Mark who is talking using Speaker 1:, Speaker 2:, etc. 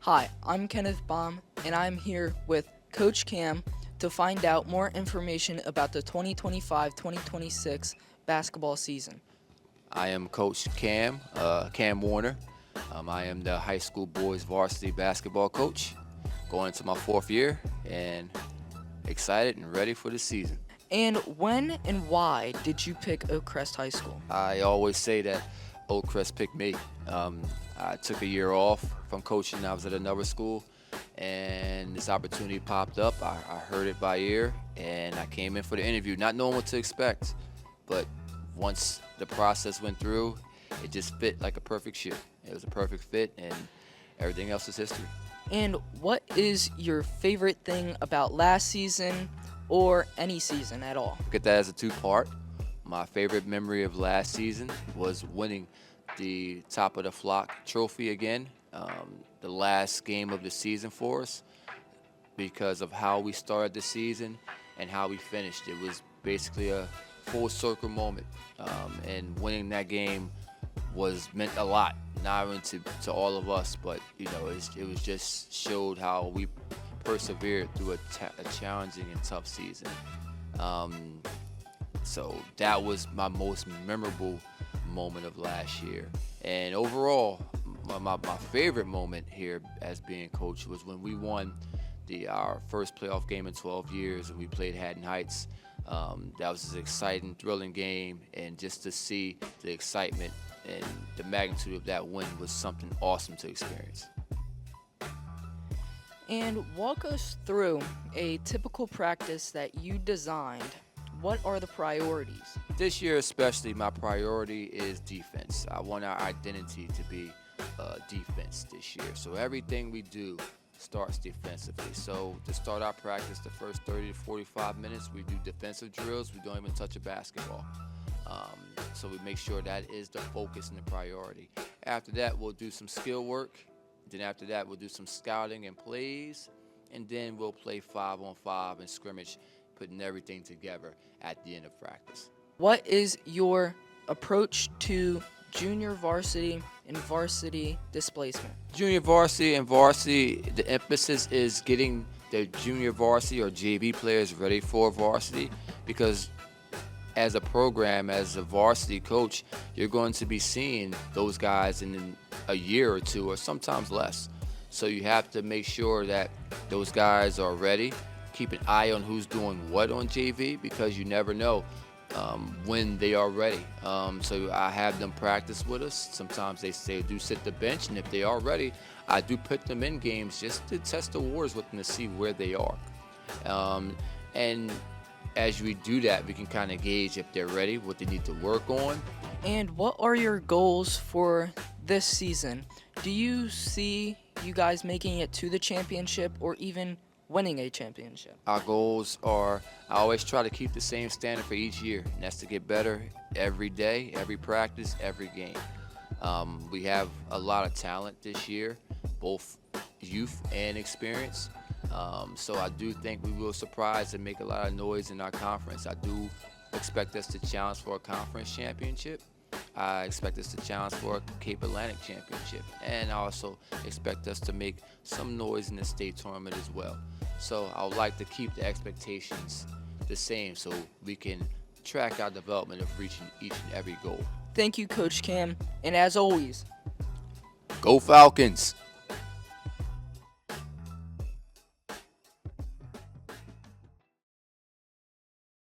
Speaker 1: Hi, I'm Kenneth Baum, and I'm here with Coach Cam to find out more information about the 2025-2026 basketball season.
Speaker 2: I am Coach Cam Warner. I am the high school boys varsity basketball coach, going into my fourth year, and excited and ready for the season.
Speaker 1: And when and why did you pick Oakcrest High School?
Speaker 2: I always say that Oakcrest picked me. I took a year off from coaching. I was at another school, and this opportunity popped up. I heard it by ear, and I came in for the interview, not knowing what to expect. But once the process went through, it just fit like a perfect shoe. It was a perfect fit, and everything else is history.
Speaker 1: And what is your favorite thing about last season or any season at all?
Speaker 2: Look at that as a two-part. My favorite memory of last season was winning the Top of the Flock trophy again, the last game of the season for us, because of how we started the season and how we finished. It was basically a full circle moment, and winning that game meant a lot, not only to all of us, but it was just showed how we persevered through a challenging and tough season. So that was my most memorable moment of last year. And overall, my favorite moment here as being coach was when we won our first playoff game in 12 years, and we played Haddon Heights. That was an exciting, thrilling game, and just to see the excitement and the magnitude of that win was something awesome to experience.
Speaker 1: And walk us through a typical practice that you designed. What are the priorities?
Speaker 2: This year especially, my priority is defense. I want our identity to be defense this year. So everything we do starts defensively. So to start our practice, the first 30 to 45 minutes, we do defensive drills. We don't even touch a basketball. So we make sure that is the focus and the priority. After that, we'll do some skill work. Then after that, we'll do some scouting and plays. And then we'll play 5-on-5 and scrimmage, putting everything together at the end of practice.
Speaker 1: What is your approach to junior varsity and varsity displacement?
Speaker 2: Junior varsity and varsity, the emphasis is getting the junior varsity or JV players ready for varsity, because as a program, as a varsity coach, you're going to be seeing those guys in a year or two, or sometimes less. So you have to make sure that those guys are ready. Keep an eye on who's doing what on JV, because you never know when they are ready. So I have them practice with us. Sometimes they do sit the bench, and if they are ready, I do put them in games just to test the waters with them to see where they are. And as we do that, we can kind of gauge if they're ready, what they need to work on.
Speaker 1: And what are your goals for this season? Do you see you guys making it to the championship or even winning a championship?
Speaker 2: Our goals are, I always try to keep the same standard for each year, and that's to get better every day, every practice, every game. We have a lot of talent this year, both youth and experience. So I do think we will surprise and make a lot of noise in our conference. I do expect us to challenge for a conference championship. I expect us to challenge for a Cape Atlantic championship. And I also expect us to make some noise in the state tournament as well. So I would like to keep the expectations the same so we can track our development of reaching each and every goal.
Speaker 1: Thank you, Coach Cam. And as always,
Speaker 2: Go Falcons!